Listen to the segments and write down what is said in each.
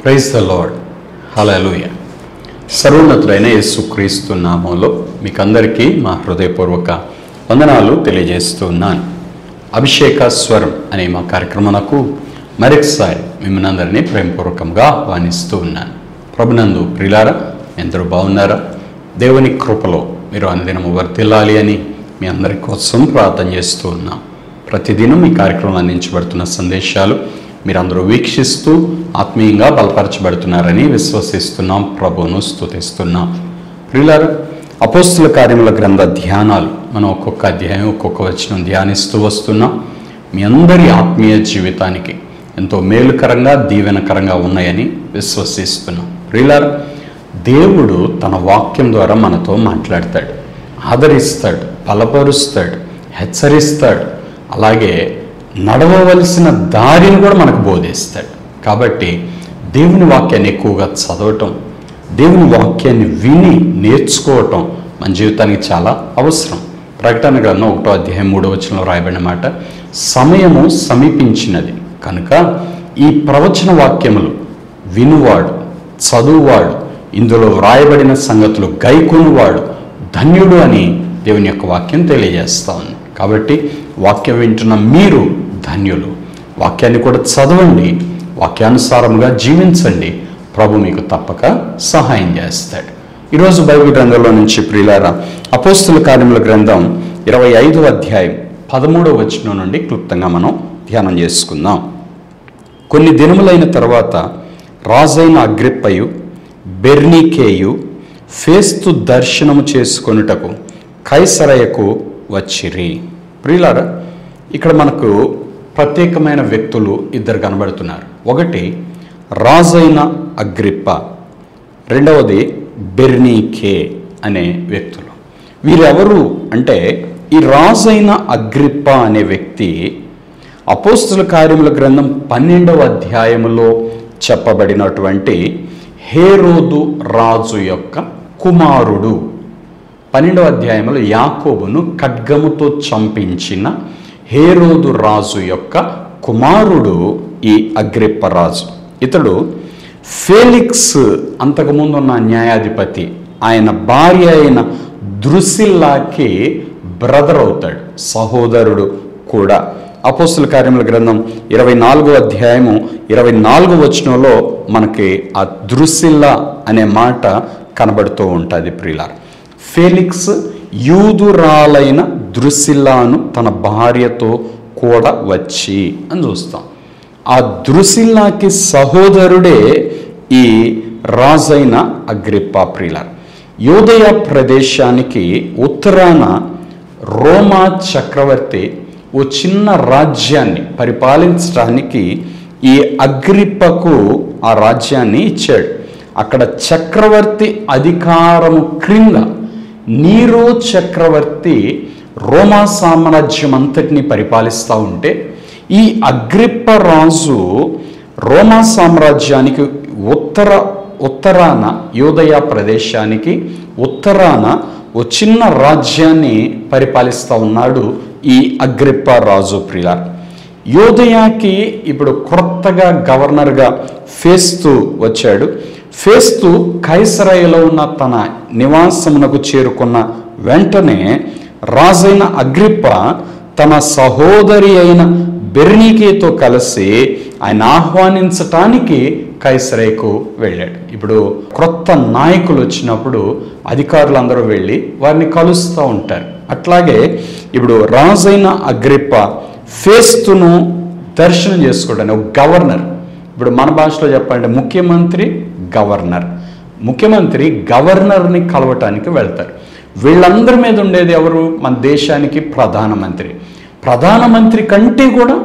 Praise the lord. హల్లెలూయా. సర్వోన్నతుడైన యేసుక్రీస్తు నామములో మీకందరికీ మా హృదయపూర్వక వందనాలు తెలియజేస్తున్నాను. అభిషేక స్వరం అనే మా కార్యక్రమాలకు మరొకసారి మిమ్మల్ని అందరినీ ప్రేమపూర్వకంగా ఆహ్వానిస్తూ ఉన్నాను. ప్రభునందు ప్రియులారా, ఎందరూ బాగున్నారా? దేవుని కృపలో మీరు అనుదినము వర్ధిల్లాలి అని మీ అందరి కోసం ప్రార్థన చేస్తూ ఉన్నాం. ప్రతిదినం ఈ కార్యక్రమం అందించబడుతున్న సందేశాలు మీరందరూ వీక్షిస్తూ ఆత్మీయంగా బలపరచబడుతున్నారని విశ్వసిస్తున్నాం. ప్రభువును స్తుతిస్తున్నాం. ప్రియులారా, అపోస్తుల కార్యముల గ్రంథ ధ్యానాలు మనం ఒక్కొక్క అధ్యాయం ఒక్కొక్క వచనం ధ్యానిస్తూ వస్తున్నాం. మీ అందరి ఆత్మీయ జీవితానికి ఎంతో మేలుకరంగా దీవెనకరంగా ఉన్నాయని విశ్వసిస్తున్నాం. ప్రియులారా, దేవుడు తన వాక్యం ద్వారా మనతో మాట్లాడతాడు, ఆదరిస్తాడు, బలపరుస్తాడు, హెచ్చరిస్తాడు, అలాగే నడవవలసిన దారిని కూడా మనకు బోధిస్తాడు. కాబట్టి దేవుని వాక్యాన్ని ఎక్కువగా చదవటం, దేవుని వాక్యాన్ని విని నేర్చుకోవటం మన జీవితానికి చాలా అవసరం. ప్రకటన గ్రంథం 1వ అధ్యాయం 3వ వచనంలో రాయబడిన మాట, సమయము సమీపించినది కనుక ఈ ప్రవచన వాక్యములు వినువాడు, చదువువాడు, ఇందులో వ్రాయబడిన సంగతులు గైకొనువాడు ధన్యుడు అని దేవుని యొక్క వాక్యం తెలియజేస్తా ఉంది. కాబట్టి వాక్యం వింటున్న మీరు ధన్యులు. వాక్యాన్ని కూడా చదవండి, వాక్యానుసారంగా జీవించండి. ప్రభు మీకు తప్పక సహాయం చేస్తాడు. ఈరోజు బైబిల్ గ్రంథంలో నుంచి ప్రియులారా, అపోస్తుల కార్యముల గ్రంథం 25వ అధ్యాయం 13వ వచనం నుండి క్లుప్తంగా మనం ధ్యానం చేసుకుందాం. కొన్ని దినములైన తర్వాత రాజైన అగ్రిప్పయు బెర్నీకేయు ఫేస్తు దర్శనము చేసుకొనుటకు కైసరయకు వచ్చిరి. ప్రియులారా, ఇక్కడ మనకు ప్రత్యేకమైన వ్యక్తులు ఇద్దరు కనబడుతున్నారు. ఒకటి రాజైన అగ్రిప్ప, రెండవది బెర్నీకే అనే వ్యక్తులు. వీరెవరు అంటే, ఈ రాజైన అగ్రిప్ప అనే వ్యక్తి అపోస్తుల కార్యముల గ్రంథం 12వ అధ్యాయములో చెప్పబడినటువంటి హేరోదు రాజు యొక్క కుమారుడు. 12వ అధ్యాయంలో యాకోబును ఖడ్గముతో చంపించిన హేరోదు రాజు యొక్క కుమారుడు ఈ అగ్రిప్ప రాజు. ఇతడు ఫేలిక్స్, అంతకుముందు ఉన్న న్యాయాధిపతి, ఆయన భార్య అయిన ద్రుసిల్లాకి బ్రదర్ అవుతాడు, సహోదరుడు కూడా. అపోస్తుల కార్యముల గ్రంథం 24వ అధ్యాయము 24వ వచనంలో మనకి ఆ ద్రుసిల్లా అనే మాట కనబడుతూ ఉంటుంది. ప్రియులారా, ఫేలిక్స్ యూదురాలైన ద్రుసిల్లాను తన భార్యతో కూడా వచ్చి అని చూస్తాం. ఆ ద్రుసిల్లాకి సహోదరుడే ఈ రాజైన అగ్రిప్ప. ప్రియులారా, యూదయ ప్రదేశానికి ఉత్తరాన రోమా చక్రవర్తి ఓ చిన్న రాజ్యాన్ని పరిపాలించడానికి ఈ అగ్రిప్పకు ఆ రాజ్యాన్ని ఇచ్చాడు. అక్కడ చక్రవర్తి అధికారము క్రింద నీరో చక్రవర్తి రోమా సామ్రాజ్యం అంతటిని పరిపాలిస్తూ ఉంటే, ఈ అగ్రిప్ప రాజు రోమా సామ్రాజ్యానికి ఉత్తరాన యూదయ ప్రదేశానికి ఉత్తరాన ఓ చిన్న రాజ్యాన్ని పరిపాలిస్తూ ఉన్నాడు ఈ అగ్రిప్ప రాజు. ప్రియులారా, యూదయాకి ఇప్పుడు కొత్తగా గవర్నర్గా ఫేస్తు వచ్చాడు. ఫేస్తు కైసరయలో ఉన్న తన నివాసమునకు చేరుకున్న వెంటనే రాజైన అగ్రిప్ప తన సహోదరి అయిన బెర్నీకేతో కలిసి ఆయన ఆహ్వానించటానికి కైసరయకు వెళ్ళాడు. ఇప్పుడు క్రొత్త నాయకులు వచ్చినప్పుడు అధికారులందరూ వెళ్ళి వారిని కలుస్తూ ఉంటారు. అట్లాగే ఇప్పుడు రాజైన అగ్రిప్ప ఫేస్తును దర్శనం చేసుకోవడానికి ఒక గవర్నర్, ఇప్పుడు మన భాషలో చెప్పాలంటే ముఖ్యమంత్రి, గవర్నర్. ముఖ్యమంత్రి గవర్నర్ని కలవటానికి వెళ్తారు. వీళ్ళందరి మీద ఉండేది ఎవరు? మన దేశానికి ప్రధానమంత్రి. ప్రధానమంత్రి కంటే కూడా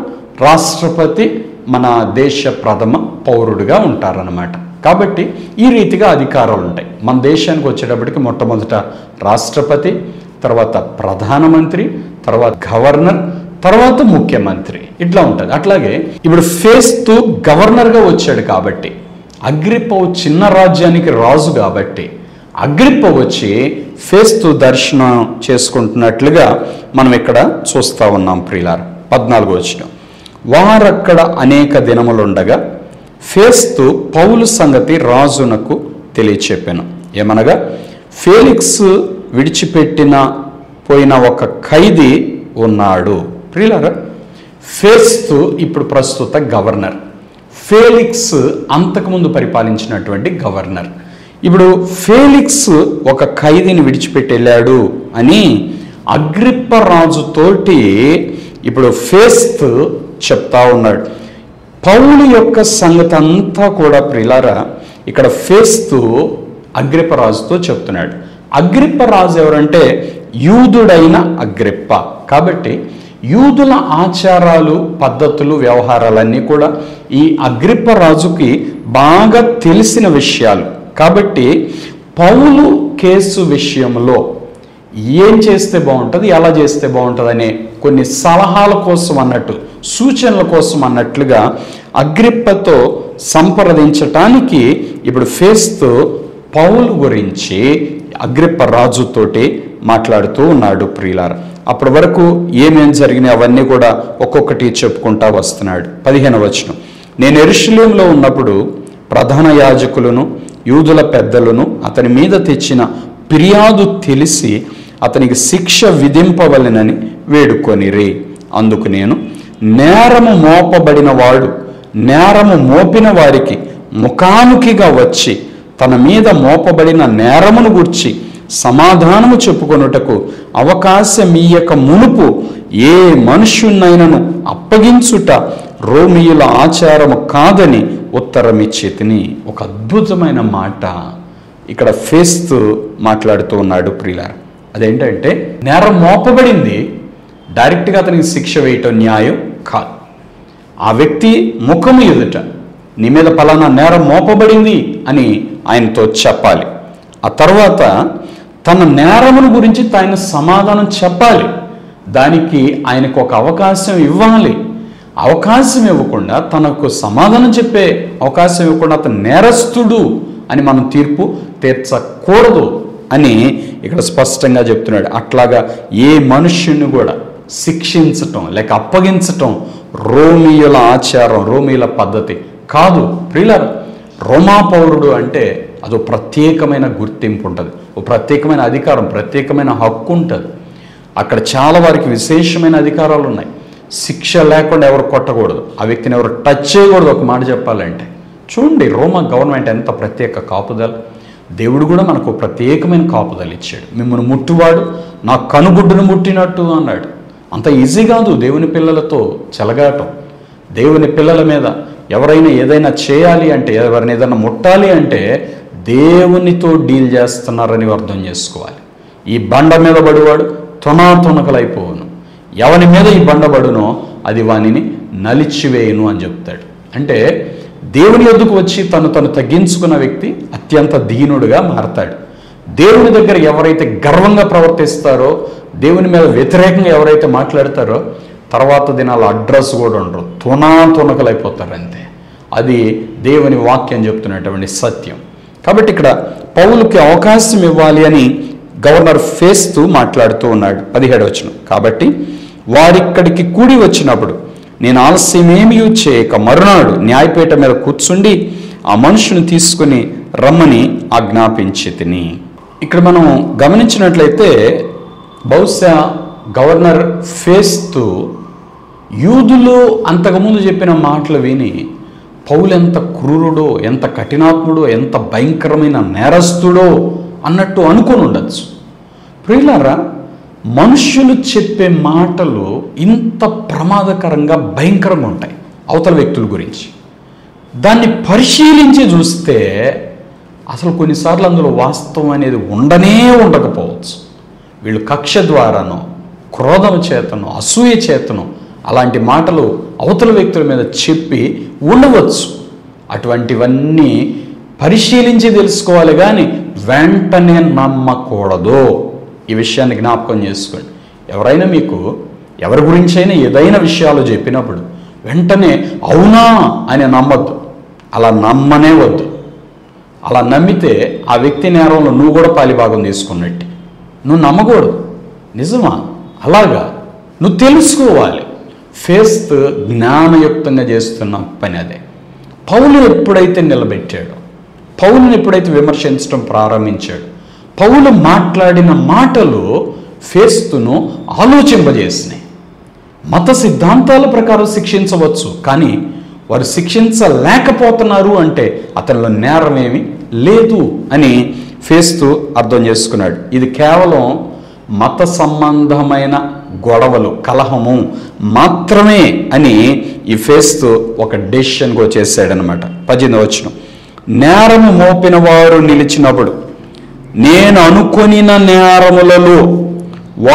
రాష్ట్రపతి మన దేశ ప్రథమ పౌరుడిగా ఉంటారన్నమాట. కాబట్టి ఈ రీతిగా అధికారాలు ఉంటాయి. మన దేశానికి వచ్చేటప్పటికి మొట్టమొదట రాష్ట్రపతి, తర్వాత ప్రధానమంత్రి, తర్వాత గవర్నర్, తర్వాత ముఖ్యమంత్రి, ఇట్లా ఉంటుంది. అట్లాగే ఇప్పుడు ఫేస్తు గవర్నర్గా వచ్చాడు కాబట్టి, అగ్రిప్ప చిన్న రాజ్యానికి రాజు కాబట్టి అగ్రిప్ప వచ్చి ఫేస్తు దర్శనం చేసుకుంటున్నట్లుగా మనం ఇక్కడ చూస్తూ ఉన్నాం. ప్రియులారా, 14వ వచనం, వారక్కడ అనేక దినములుండగా ఫేస్తు పౌలు సంగతి రాజునకు తెలియచెప్పాను. ఏమనగా, ఫేలిక్స్ విడిచిపెట్టిన పోయిన ఒక ఖైదీ ఉన్నాడు. ప్రియులారా, ఫేస్తు ఇప్పుడు ప్రస్తుత గవర్నర్, ఫేలిక్స్ అంతకుముందు పరిపాలించినటువంటి గవర్నర్. ఇప్పుడు ఫేలిక్స్ ఒక ఖైదీని విడిచిపెట్టి వెళ్ళాడు అని అగ్రిప్ప రాజుతోటి ఇప్పుడు ఫేస్తు చెప్తా ఉన్నాడు. పౌలు యొక్క సంగతి అంతా కూడా ప్రియులారా ఇక్కడ ఫేస్తు అగ్రిప్ప రాజుతో చెప్తున్నాడు. అగ్రిప్ప రాజు ఎవరంటే యూదుడైన అగ్రిప్ప. కాబట్టి యూదుల ఆచారాలు, పద్ధతులు, వ్యవహారాలన్నీ కూడా ఈ అగ్రిప్ప రాజుకి బాగా తెలిసిన విషయాలు. కాబట్టి పౌలు కేసు విషయంలో ఏం చేస్తే బాగుంటుంది, ఎలా చేస్తే బాగుంటుంది అనే కొన్ని సలహాల కోసం అన్నట్టు, సూచనల కోసం అన్నట్లుగా అగ్రిప్పతో సంప్రదించటానికి ఇప్పుడు ఫేస్తు పౌలు గురించి అగ్రిప్ప రాజుతోటి మాట్లాడుతూ ఉన్నాడు. ప్రియులారా, అప్పటి వరకు ఏమేం జరిగినాయి అవన్నీ కూడా ఒక్కొక్కటి చెప్పుకుంటా వస్తున్నాడు. 15వ వచనం, నేను యెరూషలేములో ఉన్నప్పుడు ప్రధాన యాజకులను యూదుల పెద్దలను అతని మీద తెచ్చిన ఫిర్యాదు తెలిసి అతనికి శిక్ష విధింపవలెనని వేడుకొనిరి. అందుకు నేను, నేరము మోపబడిన వాడు నేరము మోపిన వారికి ముఖాముఖిగా వచ్చి తన మీద మోపబడిన నేరమును గూర్చి సమాధానము చెప్పుకొనుటకు అవకాశం ఇయ్యక మునుపు ఏ మనుష్యునైనను అప్పగించుట రోమియుల ఆచారము కాదని ఉత్తరమిచ్చేతిని. ఒక అద్భుతమైన మాట ఇక్కడ ఫేస్తు మాట్లాడుతూ ఉన్నాడు. ప్రియులారా, అదేంటంటే నేరం మోపబడింది, డైరెక్ట్గా అతనికి శిక్ష వేయటం న్యాయం కాదు. ఆ వ్యక్తి ముఖము ఎదుట నీ మీద పలానా నేరం మోపబడింది అని ఆయనతో చెప్పాలి. ఆ తర్వాత తన నేరమును గురించి ఆయన సమాధానం చెప్పాలి. దానికి ఆయనకు ఒక అవకాశం ఇవ్వాలి. అవకాశం ఇవ్వకుండా, తనకు సమాధానం చెప్పే అవకాశం ఇవ్వకుండా అతను నేరస్తుడు అని మనం తీర్పు తీర్చకూడదు అని ఇక్కడ స్పష్టంగా చెప్తున్నాడు. అట్లాగా ఏ మనుష్యుని కూడా శిక్షించటం లేక అప్పగించటం రోమియుల ఆచారం, రోమియుల పద్ధతి కాదు. ప్రియులారా, రోమా పౌరుడు అంటే అదో ప్రత్యేకమైన గుర్తింపు ఉంటుంది, ఓ ప్రత్యేకమైన అధికారం, ప్రత్యేకమైన హక్కు ఉంటుంది. అక్కడ చాలా వారికి విశేషమైన అధికారాలు ఉన్నాయి. శిక్ష లేకుండా ఎవరు కొట్టకూడదు, ఆ వ్యక్తిని ఎవరు టచ్ చేయకూడదు. ఒక మాట చెప్పాలంటే చూడండి, రోమా గవర్నమెంట్ ఎంత ప్రత్యేక కాపుదల. దేవుడు కూడా మనకు ప్రత్యేకమైన కాపుదల ఇచ్చాడు. మిమ్మల్ని ముట్టువాడు నా కనుగుడ్డును ముట్టినట్టు అన్నాడు. అంత ఈజీ కాదు దేవుని పిల్లలతో చెలగాటం. దేవుని పిల్లల మీద ఎవరైనా ఏదైనా చేయాలి అంటే, ఎవరిని ఏదైనా ముట్టాలి అంటే దేవునితో డీల్ చేస్తున్నారని అర్థం చేసుకోవాలి. ఈ బండ మీద పడివాడు తొనకలైపోవును, ఎవని మీద ఈ బండ పడునో అది వానిని నలిచివేయును అని చెప్తాడు. అంటే దేవుని యొద్దకు వచ్చి తను తగ్గించుకున్న వ్యక్తి అత్యంత దీనుడుగా మారతాడు. దేవుని దగ్గర ఎవరైతే గర్వంగా ప్రవర్తిస్తారో, దేవుని మీద వ్యతిరేకంగా ఎవరైతే మాట్లాడతారో, తర్వాత దినాల అడ్రస్ కూడా ఉండరు, తొనకలైపోతారు అంతే. అది దేవుని వాక్యం చెప్తున్నటువంటి సత్యం. కాబట్టి ఇక్కడ పౌలుకి అవకాశం ఇవ్వాలి అని గవర్నర్ ఫేస్తు మాట్లాడుతూ ఉన్నాడు. 17వ వచనం, కాబట్టి వారిక్కడికి కూడి వచ్చినప్పుడు నేను ఆలస్యమేమీ చేయక మరునాడు న్యాయపీఠ మీద కూర్చుండి ఆ మనుషుని తీసుకుని రమ్మని ఆజ్ఞాపించి తిని. ఇక్కడ మనం గమనించినట్లయితే బహుశా గవర్నర్ ఫేస్తు యూదులు అంతకుముందు చెప్పిన మాటలు విని పౌలు ఎంత క్రూరుడో, ఎంత కఠినాత్ముడో, ఎంత భయంకరమైన నేరస్తుడో అన్నట్టు అనుకొని ఉండొచ్చు. ప్రియులారా, మనుషులు చెప్పే మాటలు ఇంత ప్రమాదకరంగా భయంకరంగా ఉంటాయి అవతల వ్యక్తుల గురించి. దాన్ని పరిశీలించి చూస్తే అసలు కొన్నిసార్లు అందులో వాస్తవం అనేది ఉండకపోవచ్చు. వీళ్ళు కక్ష ద్వారానో, క్రోధం చేతనో, అసూయ చేతనో అలాంటి మాటలు అవతల వ్యక్తుల మీద చెప్పి ఉండవచ్చు. అటువంటివన్నీ పరిశీలించి తెలుసుకోవాలి, కానీ వెంటనే నమ్మకూడదు. ఈ విషయాన్ని జ్ఞాపకం చేసుకోండి. ఎవరైనా మీకు ఎవరి గురించి అయినా ఏదైనా విషయాలు చెప్పినప్పుడు వెంటనే అవునా అని నమ్మద్దు. అలా నమ్మనే వద్దు. అలా నమ్మితే ఆ వ్యక్తి నేరంలో నువ్వు కూడా పాలిభాగం తీసుకున్నట్టు. నువ్వు నమ్మకూడదు. నిజమా? అలాగా నువ్వు తెలుసుకోవాలి. ఫేస్తు జ్ఞానయుక్తంగా చేస్తున్న పని అదే. పౌలు ఎప్పుడైతే నిలబెట్టాడో, పౌలుని ఎప్పుడైతే విమర్శించడం ప్రారంభించాడు, పౌలు మాట్లాడిన మాటలు ఫేస్తును ఆలోచింపజేసినాయి. మత సిద్ధాంతాల ప్రకారం శిక్షించవచ్చు, కానీ వారు శిక్షించలేకపోతున్నారు అంటే అతనిలో నేరం ఏమీ లేదు అని ఫేస్తు అర్థం చేసుకున్నాడు. ఇది కేవలం మత సంబంధమైన గొడవలు, కలహము మాత్రమే అని ఈ ఫేస్తు ఒక డెసిషన్కి వచ్చేసాడనమాట. 18వ వచనం, నేరము మోపిన వారు నిలిచినప్పుడు నేను అనుకొనిన నేరములలో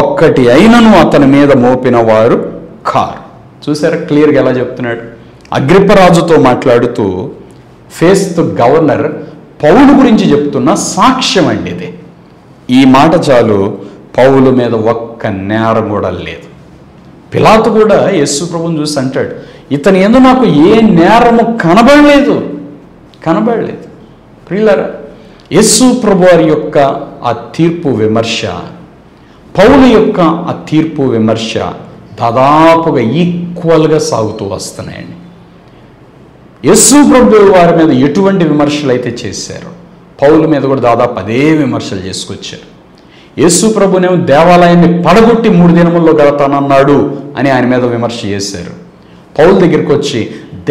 ఒక్కటి అయినను అతని మీద మోపిన వారు కారు. చూసారా క్లియర్గా ఎలా చెప్తున్నాడు? అగ్రిప్పరాజుతో మాట్లాడుతూ ఫేస్తు గవర్నర్ పౌలు గురించి చెప్తున్న సాక్ష్యం అండి ఇది. ఈ మాట చాలు, పౌలు మీద ఒక్క నేరం కూడా లేదు. పిలాతు కూడా యేసు ప్రభువుని చూసి అంటాడు, ఇతని యందు నాకు ఏ నేరము కనబడలేదు. ప్రియులారా, యేసు ప్రభు వారి యొక్క ఆ తీర్పు విమర్శ, పౌలు యొక్క ఆ తీర్పు విమర్శ దాదాపుగా ఈక్వల్గా సాగుతూ వస్తున్నాయండి. యేసు ప్రభు వారి మీద ఎటువంటి విమర్శలు అయితే చేశారో, పౌలు మీద కూడా దాదాపు అదే విమర్శలు చేసుకొచ్చారు. యేసు ప్రభునేమో దేవాలయాన్ని పడగొట్టి 3 దినముల్లో కడతానన్నాడు అని ఆయన మీద విమర్శ చేశారు. పౌలు దగ్గరికి వచ్చి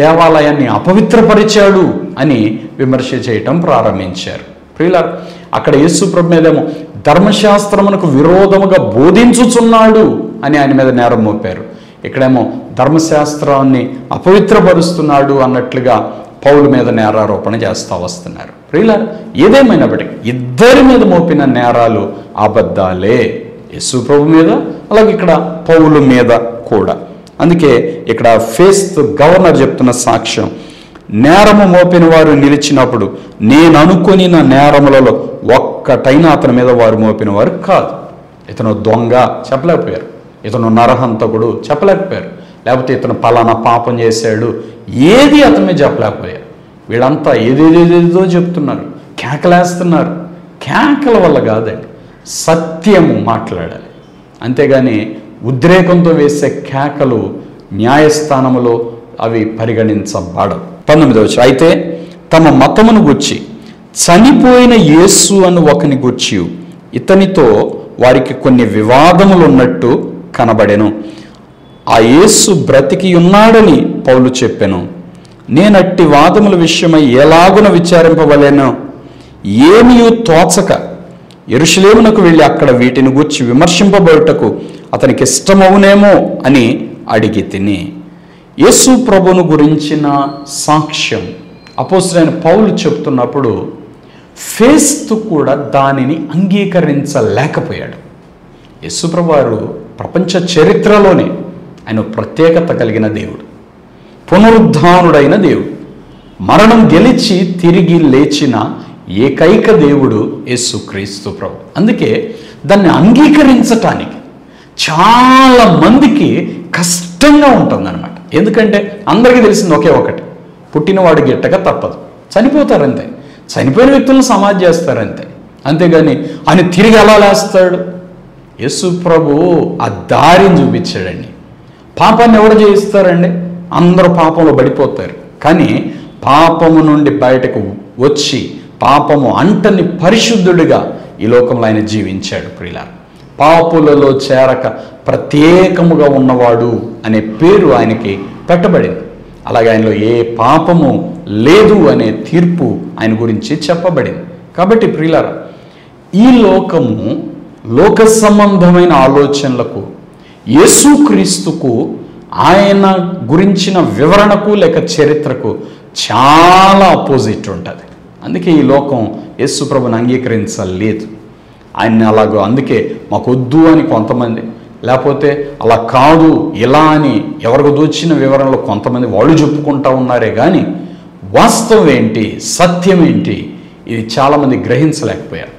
దేవాలయాన్ని అపవిత్రపరిచాడు అని విమర్శ చేయటం ప్రారంభించారు. ప్రియులారా, అక్కడ యేసు ప్రభు మీదేమో ధర్మశాస్త్రమునకు విరోధముగా బోధించుచున్నాడు అని ఆయన మీద నేరం మోపారు. ఇక్కడేమో ధర్మశాస్త్రాన్ని అపవిత్రపరుస్తున్నాడు అన్నట్లుగా పౌలు మీద నేరారోపణ చేస్తూ వస్తున్నారు. ప్రియులారా, ఏదేమైనప్పటికీ ఇద్దరి మీద మోపిన నేరాలు అబద్ధాలే, యేసు ప్రభు మీద అలాగే ఇక్కడ పౌలు మీద కూడా. అందుకే ఇక్కడ ఫేస్తు గవర్నర్ చెప్తున్న సాక్ష్యం, నేరము మోపిన వారు నిలిచినప్పుడు నేను అనుకొనిన నేరములలో ఒక్కటైనా అతని మీద వారు మోపిన వారు కాదు. ఇతను దొంగ చెప్పలేకపోయారు, ఇతను నరహంతకుడు చెప్పలేకపోయారు, లేకపోతే ఇతను పలానా పాపం చేశాడు, ఏది అతని మీద చెప్పలేకపోయారు. వీళ్ళంతా ఏదేదేదో చెప్తున్నారు, కేకలేస్తున్నారు. కేకల వల్ల కాదండి, సత్యము మాట్లాడాలి. అంతేగాని ఉద్రేకంతో వేసే కేకలు న్యాయస్థానములో అవి పరిగణించబడవు. 19వ వచనం, అయితే తమ మతమును గూర్చి చనిపోయిన యేసు అను ఒకని గూర్చి ఇతనితో వారికి కొన్ని వివాదములు ఉన్నట్టు కనబడెను. ఆ యేసు బ్రతికి ఉన్నాడని పౌలు చెప్పెను. నేనట్టి వాదముల విషయమై ఎలాగున విచారింపవలెనో ఏమీ తోచక యెరూషలేమునకు వెళ్ళి అక్కడ వీటిని గూర్చి విమర్శింపబడుటకు అతనికి ఇష్టమవునేమో అని అడిగి తిని. యేసు ప్రభువును గురించిన సాక్ష్యం అపోస్తలుడైన పౌలు చెప్తున్నప్పుడు ఫేస్తు కూడా దానిని అంగీకరించలేకపోయాడు. యేసు ప్రభు వారు ప్రపంచ చరిత్రలోనే ఆయన ప్రత్యేకత కలిగిన దేవుడు, పునరుద్ధానుడైన దేవుడు, మరణం గెలిచి తిరిగి లేచిన ఏకైక దేవుడు యేసుక్రీస్తు ప్రభు. అందుకే దాన్ని అంగీకరించటానికి చాలా మందికి కష్టంగా ఉంటుందన్నమాట. ఎందుకంటే అందరికీ తెలిసింది ఒకే ఒకటి, పుట్టినవాడు గిట్టక తప్పదు, చనిపోతారంతే, చనిపోయిన వ్యక్తులను సమాధి చేస్తారంతే. అంతేగాని ఆయన తిరిగి ఎలా లేస్తాడు? యేసు ప్రభు ఆ దారిని చూపించాడండి. పాపాన్ని ఎవరు చేయిస్తారండి? అందరూ పాపంలో పడిపోతారు. కానీ పాపము నుండి బయటకు వచ్చి పాపము అంటని పరిశుద్ధుడిగా ఈ లోకంలో ఆయన జీవించాడు. ప్రియులారా, పాపులలో చేరక ప్రత్యేకముగా ఉన్నవాడు అనే పేరు ఆయనకి పెట్టబడింది. అలాగే ఆయనలో ఏ పాపము లేదు అనే తీర్పు ఆయన గురించి చెప్పబడింది. కాబట్టి ప్రియులారా, ఈ లోకము లోక సంబంధమైన ఆలోచనలకు యేసుక్రీస్తుకు ఆయన గురించిన వివరణకు లేక చరిత్రకు చాలా అపోజిట్ ఉంటుంది. అందుకే ఈ లోకం యేసు ప్రభుని అంగీకరించలేదు. ఆయన్ని అలాగో అందుకే మాకొద్దు అని కొంతమంది, లేకపోతే అలా కాదు ఇలా అని ఎవరికి దోచిన వివరణలో కొంతమంది వాళ్ళు చెప్పుకుంటూ ఉన్నారే కానీ వాస్తవం ఏంటి, సత్యం ఏంటి, ఇది చాలామంది గ్రహించలేకపోయారు.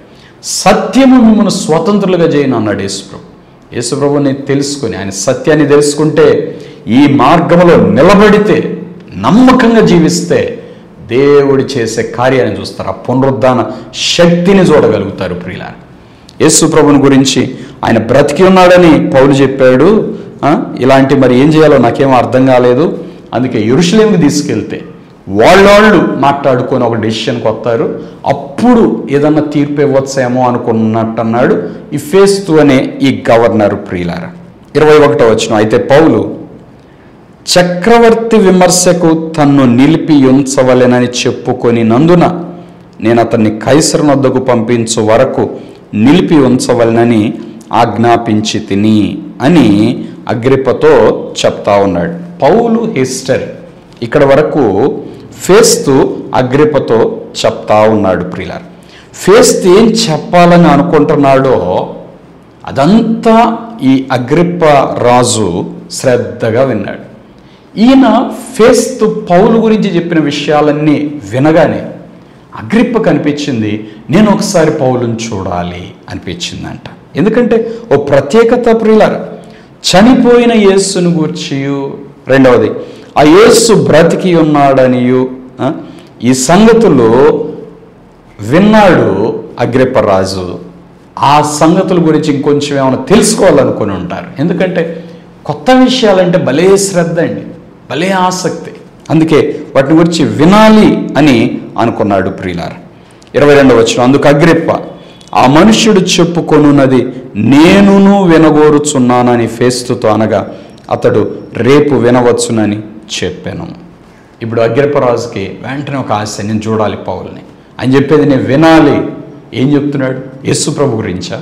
సత్యము మిమ్మల్ని స్వతంత్రులుగా చేయను అన్నాడు యేసుప్రభు. యేసుప్రభుని తెలుసుకొని ఆయన సత్యాన్ని తెలుసుకుంటే, ఈ మార్గంలో నిలబడితే, నమ్మకంగా జీవిస్తే దేవుడు చేసే కార్యాన్ని చూస్తారు, ఆ పునరుద్ధాన శక్తిని చూడగలుగుతారు. ప్రియులారా, యేసు ప్రభుని గురించి ఆయన బ్రతికి ఉన్నాడని పౌలు చెప్పాడు. ఇలాంటి మరి ఏం చేయాలో నాకేమో అర్థం కాలేదు. అందుకే యెరూషలేముకి తీసుకెళ్తే వాళ్ళు మాట్లాడుకొని ఒక డెసిషన్కి వస్తారు. అప్పుడు ఏదన్నా తీర్పు ఇవ్వచ్చేమో అనుకున్నట్టు అన్నాడు ఈ ఫేస్తు అనే ఈ గవర్నర్. ప్రియులారా 21వ వచనం, అయితే పౌలు చక్రవర్తి విమర్శకు తన్ను నిలిపి ఉంచవలెనని చెప్పుకొని నందున నేను అతన్ని కైసరు వద్దకు పంపించు వరకు నిలిపి ఉంచవలెనని ఆజ్ఞాపించి తిని అని అగ్రిప్పతో చెప్తా ఉన్నాడు. పౌలు హిస్టరీ ఇక్కడ వరకు ఫేస్తు అగ్రిప్పతో చెప్తా ఉన్నాడు. ప్రియులారా ఫేస్తు ఏం చెప్పాలని అనుకుంటున్నాడో అదంతా ఈ అగ్రిప్ప రాజు శ్రద్ధగా విన్నాడు. ఈయన ఫేస్తు పౌలు గురించి చెప్పిన విషయాలన్నీ వినగానే అగ్రిప్ప కనిపించింది, నేను ఒకసారి పౌలుని చూడాలి అనిపించిందంట. ఎందుకంటే ఓ ప్రత్యేకత ప్రియులారా, చనిపోయిన యేసును గూర్చి, రెండవది ఆ యేసు బ్రతికి ఉన్నాడనియు ఈ సంగతులు విన్నాడు అగ్రిప్ప రాజు. ఆ సంగతుల గురించి ఇంకొంచెం ఏమైనా తెలుసుకోవాలనుకుని ఉంటారు. ఎందుకంటే కొత్త విషయాలంటే భలే శ్రద్ధ అండి, భలే ఆసక్తి. అందుకే వాటిని గురించి వినాలి అని అనుకున్నాడు. ప్రియులారా 22వ వచనం, అందుకు అగ్రిప్ప ఆ మనుష్యుడు చెప్పుకొనున్నది నేనును వినగోరుచున్నానని ఫేస్తుతో అనగా అతడు రేపు వినవచ్చునని చెప్పాను. ఇప్పుడు అగ్రిప్పరాజుకి వెంటనే ఒక ఆశ, నేను చూడాలి పౌల్ని అని చెప్పేది, నేను వినాలి. ఏం చెప్తున్నాడు? యేసుప్రభు గురించా?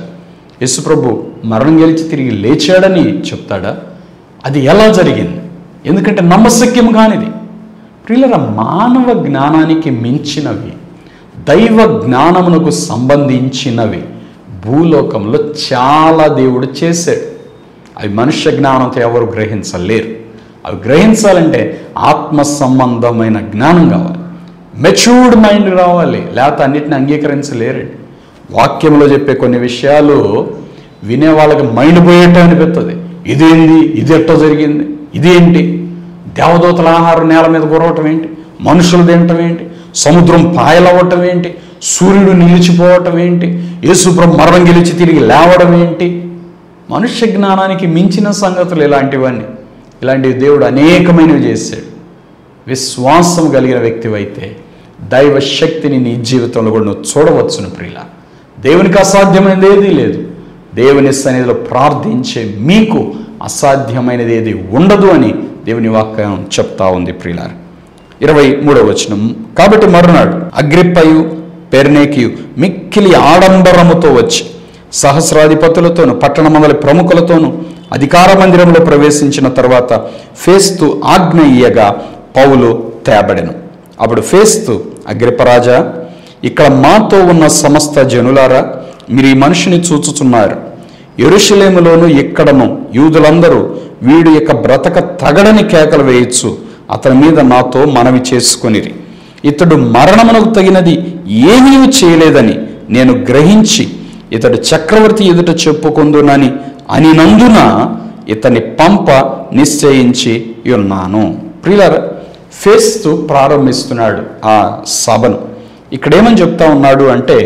యేసుప్రభు మరణం గెలిచి తిరిగి లేచాడని చెప్తాడా? అది ఎలా జరిగింది? ఎందుకంటే నమ్మశక్యం కానిది. ప్రియులారా మానవ జ్ఞానానికి మించినవి, దైవ జ్ఞానమునకు సంబంధించినవి భూలోకంలో చాలా దేవుడు చేశాడు. అవి మనుష్య జ్ఞానంతో ఎవరు గ్రహించలేరు. అవి గ్రహించాలంటే ఆత్మ సంబంధమైన జ్ఞానం కావాలి, మెచ్యూర్డ్ మైండ్ రావాలి, లేకపోతే అన్నిటిని అంగీకరించలేరండి. వాక్యంలో చెప్పే కొన్ని విషయాలు వినే వాళ్ళకి మైండ్ పోయేట్టు అనిపిస్తుంది. ఇదేంది, ఇది ఎట్టో జరిగింది, ఇదేంటి, దేవదూతల ఆహారం నేల మీద గురవటం ఏంటి, మనుషులు తినటం ఏంటి, సముద్రం పాయలవ్వటం ఏంటి, సూర్యుడు నిలిచిపోవటం ఏంటి, యేసుప్రభు మరణం గెలిచి తిరిగి లేవడం ఏంటి, మనుష్య జ్ఞానానికి మించిన సంగతులు ఇలాంటివన్నీ. ఇలాంటివి దేవుడు అనేకమైనవి చేశాడు. విశ్వాసం కలిగిన వ్యక్తివైతే దైవ శక్తిని నీ జీవితంలో కూడా నువ్వు చూడవచ్చును. ప్రియుల దేవునికి అసాధ్యమైనది ఏదీ లేదు. దేవుని సన్నిధిలో ప్రార్థించే మీకు అసాధ్యమైనది ఏది ఉండదు అని దేవుని వాక్యం చెప్తా ఉంది. ప్రియులారా 23వ వచనం, కాబట్టి మరునాడు అగ్రిప్పయు పెర్నేకియు మిక్కిలి ఆడంబరముతో వచ్చి సహస్రాధిపతులతోను పట్టణమందలి ప్రముఖులతోనూ అధికార మందిరంలో ప్రవేశించిన తర్వాత ఫేస్తు ఆజ్ఞ ఇయ్యగా పౌలు తేబడెను. అప్పుడు ఫేస్తు, అగ్రిప్పరాజా, ఇక్కడ మాతో ఉన్న సమస్త జనులారా, మీరు ఈ మనిషిని చూచుచున్నారు. యెరూషలేములోను ఇక్కడను యూదులందరూ వీడు ఇక బ్రతక తగడని కేకలు వేయచ్చు అతని మీద నాతో మనవి చేసుకొనిరి. ఇతడు మరణమునకు తగినది ఏమీ చేయలేదని నేను గ్రహించి ఇతడు చక్రవర్తి ఎదుట చెప్పుకొందునని అనినందున ఇతని పంప నిశ్చయించి ఉన్నాను. ప్రియులారా ఫేస్తు ప్రారంభిస్తున్నాడు ఆ సభను. ఇక్కడేమని చెప్తా ఉన్నాడు అంటే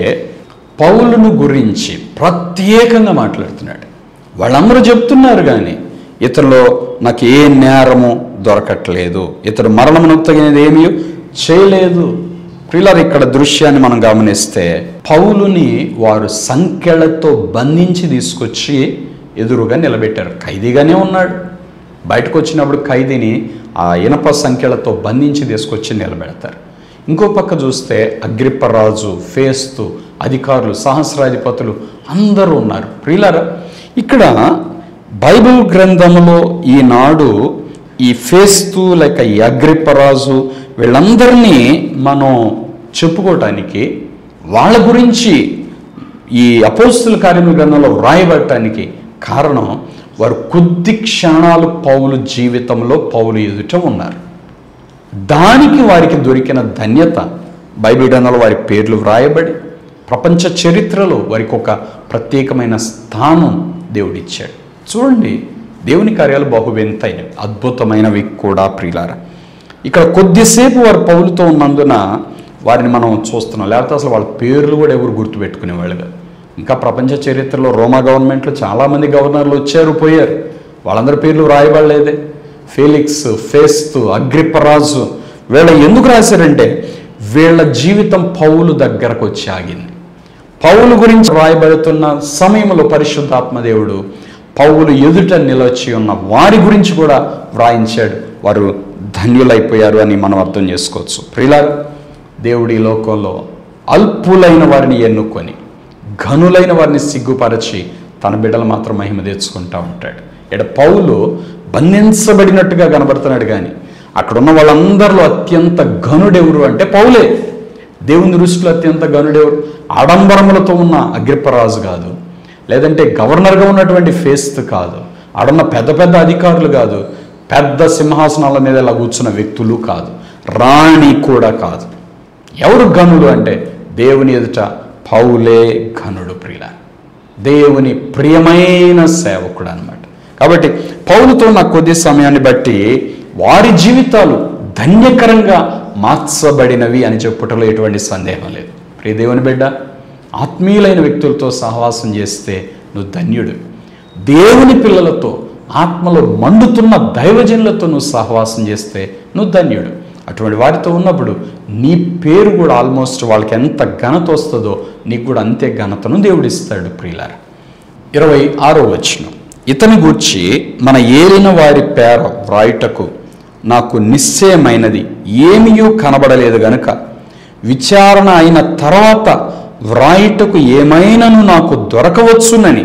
పౌలును గురించి ప్రత్యేకంగా మాట్లాడుతున్నాడు. వాళ్ళందరూ చెప్తున్నారు కానీ ఇతనిలో నాకు ఏ నేరము దొరకట్లేదు, ఇతడు మరణమునకు తగినది ఏమీ చేయలేదు. ప్రియులారా ఇక్కడ దృశ్యాన్ని మనం గమనిస్తే పౌలుని వారు సంకెళ్లతో బంధించి తీసుకొచ్చి ఎదురుగా నిలబెట్టారు. ఖైదీగానే ఉన్నాడు. బయటకు వచ్చినప్పుడు ఖైదీని ఆ ఇనప సంఖ్యలతో బంధించి తీసుకొచ్చి నిలబెడతారు. ఇంకో పక్క చూస్తే అగ్రిప్పరాజు, ఫేస్తు, అధికారులు, సహస్రాధిపతులు అందరూ ఉన్నారు. ప్రియులారా ఇక్కడ బైబిల్ గ్రంథంలో ఈనాడు ఈ ఫేస్తు లేక ఈ అగ్రిప్పరాజు వీళ్ళందరినీ మనం చెప్పుకోవటానికి, వాళ్ళ గురించి ఈ అపోస్తుల కార్యముల గ్రంథంలో వ్రాయబడటానికి కారణం వారు కొద్ది క్షణాలు పౌలు జీవితంలో పౌలు ఎదుట ఉన్నారు. దానికి వారికి దొరికిన ధన్యత బైబిల్ గ్రంథంలో వారి పేర్లు వ్రాయబడి ప్రపంచ చరిత్రలో వారికి ఒక ప్రత్యేకమైన స్థానం దేవుడిచ్చాడు. చూడండి దేవుని కార్యాలు బహువింతైనవి, అద్భుతమైనవి కూడా. ప్రియులారా ఇక్కడ కొద్దిసేపు వారు పౌలుతో ఉన్నందున వారిని మనం చూస్తున్నాం. లేకపోతే అసలు వాళ్ళ పేర్లు కూడా ఎవరు గుర్తుపెట్టుకునేవాళ్ళుగా. ఇంకా ప్రపంచ చరిత్రలో రోమా గవర్నమెంట్లో చాలామంది గవర్నర్లు వచ్చారు పోయారు, వాళ్ళందరి పేర్లు వ్రాయబడలేదే. ఫేలిక్స్, ఫేస్తు, అగ్రిప్పరాజు వీళ్ళ ఎందుకు రాశారంటే వీళ్ళ జీవితం పౌలు దగ్గరకు వచ్చి ఆగింది. పౌలు గురించి రాయబడుతున్న సమయంలో పరిశుద్ధాత్మదేవుడు పౌలు ఎదుట నిలచి ఉన్న వారి గురించి కూడా వ్రాయించాడు. వారు ధన్యులైపోయారు అని మనం అర్థం చేసుకోవచ్చు. ప్రియులారా, దేవుడి లోకంలో అల్పులైన వారిని ఎన్నుకొని ఘనులైన వారిని సిగ్గుపరచి తన బిడ్డలు మాత్రం మహిమ తెచ్చుకుంటూ ఉంటాడు. ఇక్కడ పౌలు బంధించబడినట్టుగా కనబడుతున్నాడు, కానీ అక్కడున్న వాళ్ళందరిలో అత్యంత ఘనుడెవరు అంటే పౌలే. దేవుని దృష్టిలో అత్యంత ఘనుడెవరు? ఆడంబరములతో ఉన్న అగ్రిప్పరాజు కాదు, లేదంటే గవర్నర్గా ఉన్నటువంటి ఫేస్తు కాదు, ఆడున్న పెద్ద పెద్ద అధికారులు కాదు, పెద్ద సింహాసనాల మీద ఇలా కూర్చున్న వ్యక్తులు కాదు, రాణి కూడా కాదు. ఎవరు ఘనుడు అంటే దేవుని ఎదుట పౌలే ఘనుడు. ప్రియుల, దేవుని ప్రియమైన సేవకుడు అన్నమాట. కాబట్టి పౌలుతో నా కొద్ది సమయాన్ని బట్టి వారి జీవితాలు ధన్యకరంగా మార్చబడినవి అని చెప్పుటలో ఎటువంటి సందేహం లేదు. ప్రియ దేవుని బిడ్డ, ఆత్మీయులైన వ్యక్తులతో సహవాసం చేస్తే నువ్వు ధన్యుడు. దేవుని పిల్లలతో, ఆత్మలో మండుతున్న దైవజనులతో నువ్వు సహవాసం చేస్తే నువ్వు ధన్యుడు. అటువంటి వారితో ఉన్నప్పుడు నీ పేరు కూడా ఆల్మోస్ట్ వాళ్ళకి ఎంత ఘనత వస్తుందో నీకు కూడా అంతే ఘనతను దేవుడిస్తాడు. ప్రియులారా, 26వ వచనం, ఇతని గూర్చి మన ఏలిన వారి పేర వ్రాయుటకు నాకు నిశ్చయమైనది ఏమీయూ కనబడలేదు గనుక విచారణ అయిన తర్వాత వ్రాయుటకు ఏమైనాను నాకు దొరకవచ్చునని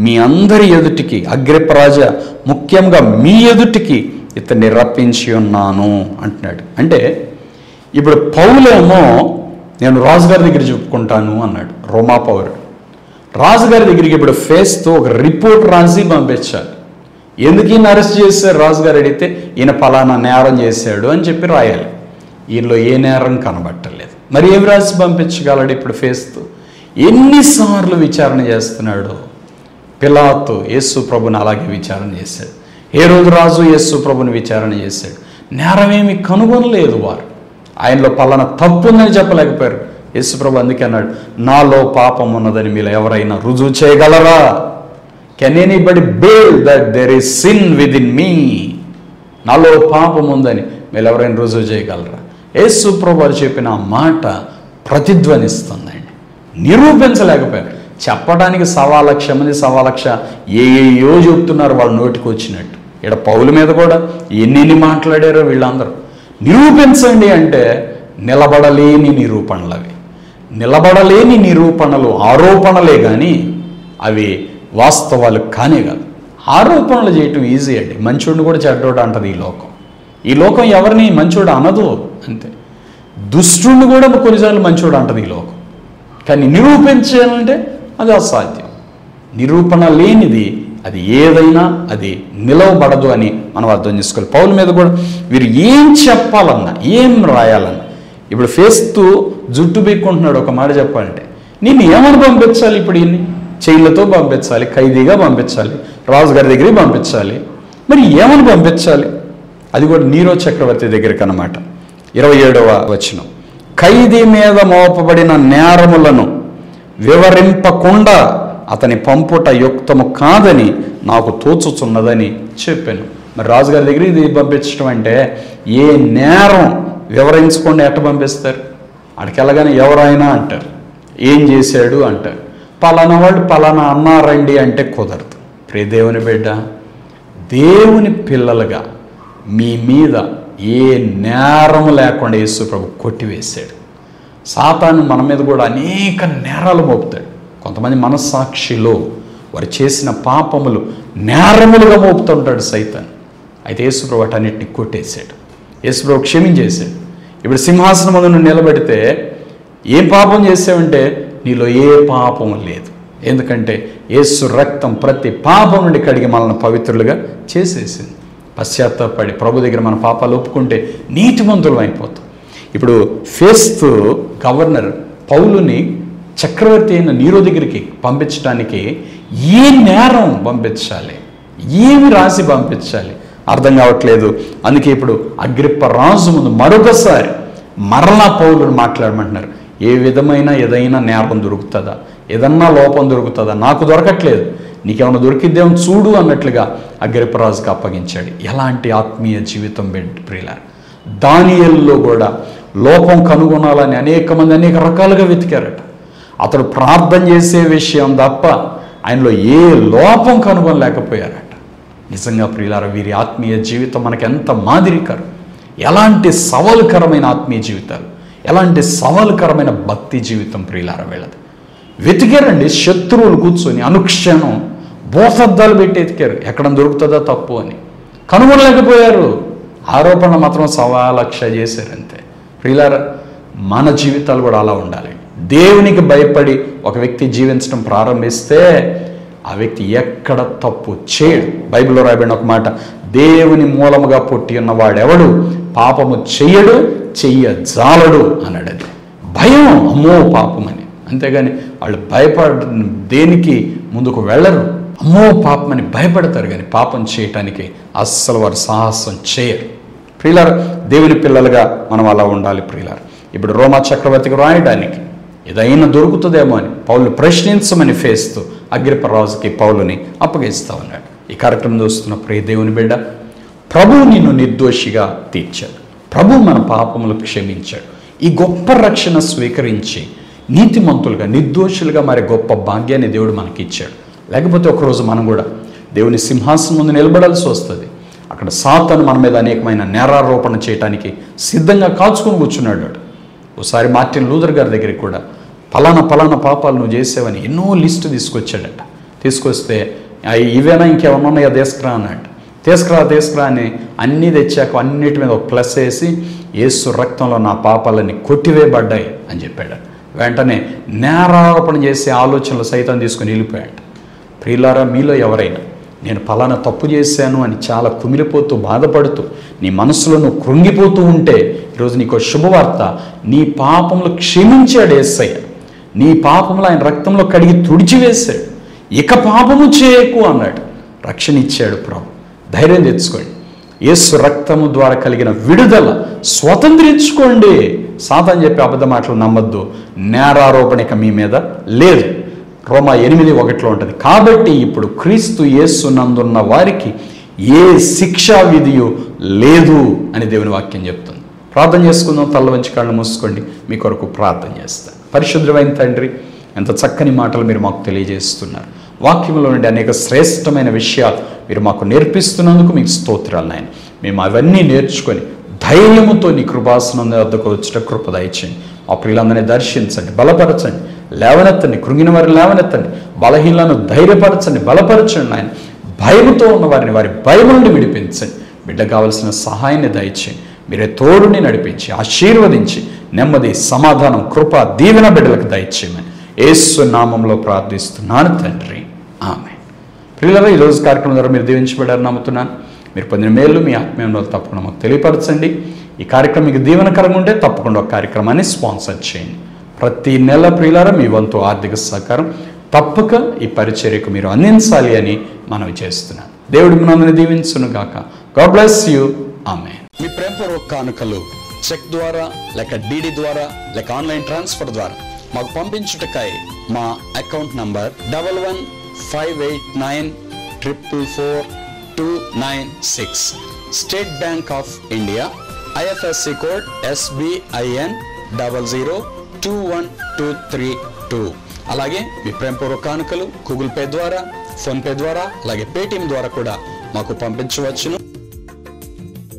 మీ అందరి ఎదుటికి, అగ్రిప్పరాజ ముఖ్యంగా మీ ఎదుటికి ఇతన్ని రప్పించి ఉన్నాను అంటున్నాడు. అంటే ఇప్పుడు పౌలేమో నేను రాజుగారి దగ్గర చెప్పుకుంటాను అన్నాడు. రోమా పౌరుడు రాజుగారి దగ్గరికి ఇప్పుడు ఫేస్తో ఒక రిపోర్ట్ రాసి పంపించాలి. ఎందుకు ఈయన అరెస్ట్ చేశారు రాజుగారు అడిగితే ఈయన ఫలానా నేరం చేశాడు అని చెప్పి రాయాలి. ఈయనలో ఏ నేరం కనబట్టలేదు. మరి ఏమి రాసి పంపించగలడు ఇప్పుడు ఫేస్తో? ఎన్నిసార్లు విచారణ చేస్తున్నాడు. పిలాతు యేసు ప్రభుని అలాగే విచారణ చేశాడు. హేరోదు రాజు యేసు ప్రభుని విచారణ చేశాడు. నేరమేమి కనుగొనలేదు వారు. ఆయనలో పలానా తప్పు ఉందని చెప్పలేకపోయారు. యేసు ప్రభు అందుకే అన్నాడు, నాలో పాపం ఉన్నదని మీరు ఎవరైనా రుజువు చేయగలరా? Can anybody build that there is sin within me? నాలో పాపం ఉందని మీరు ఎవరైనా రుజువు చేయగలరా? యేసు ప్రభు వారు చెప్పిన ఆ మాట ప్రతిధ్వనిస్తుందండి. నిరూపించలేకపోయారు. చెప్పడానికి 1,00,000 మంది 1,00,000 ఏయో చెప్తున్నారు వాళ్ళ నోటికి వచ్చినట్టు. ఇక్కడ పౌలు మీద కూడా ఎన్ని మాట్లాడారో వీళ్ళందరూ. నిరూపించండి అంటే నిలబడలేని నిరూపణలు అవి. నిలబడలేని నిరూపణలు ఆరోపణలే కానీ అవి వాస్తవాలు కానే కాదు. ఆరోపణలు చేయటం ఈజీ అండి. మంచోడిని కూడా చెడ్డోడు అంటది ఈ లోకం. ఈ లోకం ఎవరిని మంచోడు అనదు అంతే. దుష్టుడిని కూడా కొన్నిసార్లు మంచోడు అంటది ఈ లోకం. కానీ నిరూపించాలంటే అది అసాధ్యం. నిరూపణ లేనిది అది ఏదైనా అది నిలవబడదు అని మనం అర్థం చేసుకోవాలి. పౌలు మీద కూడా వీరు ఏం చెప్పాలన్నా, ఏం రాయాలన్నా, ఇప్పుడు ఫేస్తూ జుట్టు బీక్కుంటున్నాడు. ఒక మాట చెప్పాలంటే నేను ఏమని పంపించాలి? ఇప్పుడు ఈయన్ని చైన్లతో పంపించాలి, ఖైదీగా పంపించాలి, రాజుగారి దగ్గరికి పంపించాలి. మరి ఏమని పంపించాలి? అది కూడా నీరో చక్రవర్తి దగ్గరికి అన్నమాట. 27వ వచనం, ఖైదీ మీద మోపబడిన నేరములను వివరింపకుండా అతని పంపుట యుక్తము కాదని నాకు తోచుచున్నదని చెప్పాను. మరి రాజుగారి దగ్గర ఇది పంపించడం అంటే ఏ నేరం వివరించకుండా ఎట్ట పంపిస్తారు? అక్కడికి వెళ్ళగానే ఎవరైనా అంటారు, ఏం చేశాడు అంటారు, పలానా వాళ్ళు పలానా అన్నారండి అంటే కుదరదు. ప్రియ దేవుని బిడ్డ, దేవుని పిల్లలుగా మీ మీద ఏ నేరము లేకుండా యేసు ప్రభు కొట్టివేశాడు. సాతాను మన మీద కూడా అనేక నేరాలు మోపుతాడు. కొంతమంది మనస్సాక్షిలో వారు చేసిన పాపములు నేరములుగా మోపుతుంటాడు సైతాను. అయితే యేసు ప్రభు వాటన్నిటిని కొట్టేశాడు. యేసు ప్రభు క్షమించేశాడు. ఇప్పుడు సింహాసనం ముందు నిలబెడితే ఏం పాపం చేసావంటే నీలో ఏ పాపం లేదు. ఎందుకంటే యేసు రక్తం ప్రతి పాపం నుండి కడిగి మనల్ని పవిత్రులుగా చేసేసింది. పశ్చాత్తాపడి ప్రభు దగ్గర మన పాపాలు ఒప్పుకుంటే నీతిమంతులం అయిపోతాం. ఇప్పుడు ఫేస్తు గవర్నర్ పౌలుని చక్రవర్తి అయిన నీరో దగ్గరికి పంపించడానికి ఏ నేరం పంపించాలి, ఏమి రాసి పంపించాలి అర్థం కావట్లేదు. అందుకే ఇప్పుడు అగ్రిప్ప రాజు ముందు మరొకసారి మరలా పౌలుని మాట్లాడమంటున్నారు. ఏ విధమైన ఏదైనా నేరం దొరుకుతుందా, ఏదన్నా లోపం దొరుకుతుందా? నాకు దొరకట్లేదు, నీకేమైనా దొరికిద్దేమో చూడు అన్నట్లుగా అగ్రిప్పరాజుకి అప్పగించాడు. ఎలాంటి ఆత్మీయ జీవితం ప్రియులారా! దానియేలులో కూడా లోపం కనుగొనాలని అనేక మంది అనేక రకాలుగా వెతికారట. అతడు ప్రార్థన చేసే విషయం తప్ప ఆయనలో ఏ లోపం కనుగొనలేకపోయారట. నిజంగా ప్రియులారా, వీరి ఆత్మీయ జీవితం మనకి ఎంత మాదిరికరం. ఎలాంటి సవాలుకరమైన ఆత్మీయ జీవితాలు, ఎలాంటి సవాలుకరమైన భక్తి జీవితం ప్రియులారా వీళ్ళది. వెతికారండి, శత్రువులు కూర్చొని అనుక్షణం బోసద్దాలు పెట్టి ఎతికారు, ఎక్కడ దొరుకుతుందో తప్పు అని. కనుగొనలేకపోయారు. ఆరోపణ మాత్రం 1,00,000 చేశారంతే. ప్రియులారా, మన జీవితాలు కూడా అలా ఉండాలి. దేవునికి భయపడి ఒక వ్యక్తి జీవించడం ప్రారంభిస్తే ఆ వ్యక్తి ఎక్కడ తప్పు చేయడు. బైబిల్లో రాయబడిన ఒక మాట, దేవుని మూలముగా పుట్టి ఉన్నవాడెవడు పాపము చెయ్యడు, చెయ్యజాలడు అన్నాడు. అది భయం, అమ్మో పాపమని. అంతేగాని వాళ్ళు దేనికి ముందుకు వెళ్ళరు. అమ్మో పాపమని భయపడతారు, కానీ పాపం చేయటానికి అస్సలు వారు సాహసం చేయరు. ప్రియులారా, దేవుని పిల్లలుగా మనం అలా ఉండాలి ప్రియులారా. ఇప్పుడు రోమా చక్రవర్తికి రాయడానికి ఏదైనా దొరుకుతుందేమో అని పౌలు ప్రశ్నించమని ఫేస్తూ అగ్రిప్పరాజుకి పౌలుని అప్పగిస్తా ఉన్నాడు. ఈ కార్యక్రమం చూస్తున్న ప్రియ దేవుని బిడ్డ, ప్రభువు నిన్ను నిర్దోషిగా తీర్చాడు. ప్రభు మన పాపములు క్షమించాడు. ఈ గొప్ప రక్షణ స్వీకరించి నీతిమంతులుగా, నిర్దోషులుగా మరి గొప్ప భాగ్యాన్ని దేవుడు మనకి ఇచ్చాడు. లేకపోతే ఒకరోజు మనం కూడా దేవుని సింహాసనం ముందు నిలబడాల్సి వస్తుంది. అక్కడ సాతాను మన మీద అనేకమైన నేరారోపణ చేయడానికి సిద్ధంగా కాచుకొని కూర్చున్నాడు. ఒకసారి మార్టిన్ లూథర్ గారి దగ్గరికి కూడా పలానా పాపాలు నువ్వు చేసావని ఎన్నో లిస్టు తీసుకొచ్చాడట. తీసుకొస్తే ఇవేనా ఇంకేమన్నా ఉన్నాయో తీసుకురా అన్నాడు. తీసుకురా అని అన్నీ తెచ్చాక అన్నిటి మీద ఒక ప్లస్ వేసి యేసు రక్తంలో నా పాపాలన్నీ కొట్టివేయబడ్డాయి అని చెప్పాడు. వెంటనే నేరారోపణ చేసే ఆలోచనలు సైతం తీసుకుని వెళ్ళిపోయాడు. ప్రియులారా, మీలో ఎవరైనా నేను పలానా తప్పు చేశాను అని చాలా కుమిలిపోతూ బాధపడుతూ నీ మనసులో నువ్వు కృంగిపోతూ ఉంటే ఈరోజు నీకు శుభవార్త. నీ పాపములు క్షమించాడు యేసయ్య. నీ పాపములు ఆయన రక్తంలో కడిగి తుడిచివేశాడు. ఇక పాపము చేయకు అన్నాడు. రక్షణ ఇచ్చాడు ప్రభు. ధైర్యం తెచ్చుకోండి. యేసు రక్తము ద్వారా కలిగిన విడుదల స్వతంత్రించుకోండి. సాతాను చెప్పే అబద్ధ మాటలు నమ్మద్దు. నేరారోపణ ఇక మీ మీద లేదు. రోమా 8:1 ఉంటుంది. కాబట్టి ఇప్పుడు క్రీస్తు యేసు నందున్న వారికి ఏ శిక్షా విధియు లేదు అని దేవుని వాక్యం చెప్తుంది. ప్రార్థన చేసుకుందాం. తల్ల వంచి కళ్ళు మూసుకోండి. మీ కొరకు ప్రార్థన చేస్తాను. పరిశుద్ధమైన తండ్రి, ఎంత చక్కని మాటలు మీరు మాకు తెలియజేస్తున్నారు. వాక్యంలో నుండి అనేక శ్రేష్టమైన విషయాలు మీరు మాకు నేర్పిస్తున్నందుకు మీకు స్తోత్రాలు నాయన. మేము అవన్నీ నేర్చుకొని ధైర్యముతో నీ కృపాసనం వద్దకు వచ్చిన కృప దయచేయండి. మా ప్రియులందరినీ దర్శించండి, బలపరచండి, లేవనెత్తండి, కృంగిన వారిని లేవనెత్తండి, బలహీనలను ధైర్యపరచండి, బలపరచండి నాయన. భయముతో ఉన్న వారిని వారి భయం నుండి విడిపించండి. బిడ్డకు కావలసిన సహాయాన్ని దయచేయండి. మీరే తోడుని నడిపించి ఆశీర్వదించి నెమ్మది, సమాధానం, కృప, దీవెన బిడ్డలకు దయచేయమని యేసు నామంలో ప్రార్థిస్తున్నాను తండ్రి, ఆమేన్. ప్రియులారా, ఈరోజు కార్యక్రమం ద్వారా మీరు దీవించబడారని నమ్ముతున్నాను. మీరు పొందిన మేలు మీ ఆత్మీయంలో తప్పకుండా మాకు తెలియపరచండి. ఈ కార్యక్రమం మీకు దీవెనకరంగా ఉంటే తప్పకుండా ఒక కార్యక్రమాన్ని స్పాన్సర్ చేయండి. ప్రతి నెల ప్రియులారా మీ వంతు ఆర్థిక సహకారం తప్పక ఈ పరిచర్యకు మీరు అందించాలి అని మనవి చేస్తున్నాను. దేవుడు మిమ్మల్ని దీవించును గాక. God bless you. ఆమేన్. మీ ప్రేమపూర్వక కానుకలు చెక్ ద్వారా లేక డిడి ద్వారా లేక ఆన్లైన్ ట్రాన్స్ఫర్ ద్వారా మాకు పంపించుటకై మా account number 115894442996, state bank of India, IFSC code SBIN 002122. అలాగే మీ ప్రేమపూర్వక కానుకలు గూగుల్ పే ద్వారా, ఫోన్ పే ద్వారా, అలాగే పేటిఎం ద్వారా కూడా మాకు పంపించవచ్చును.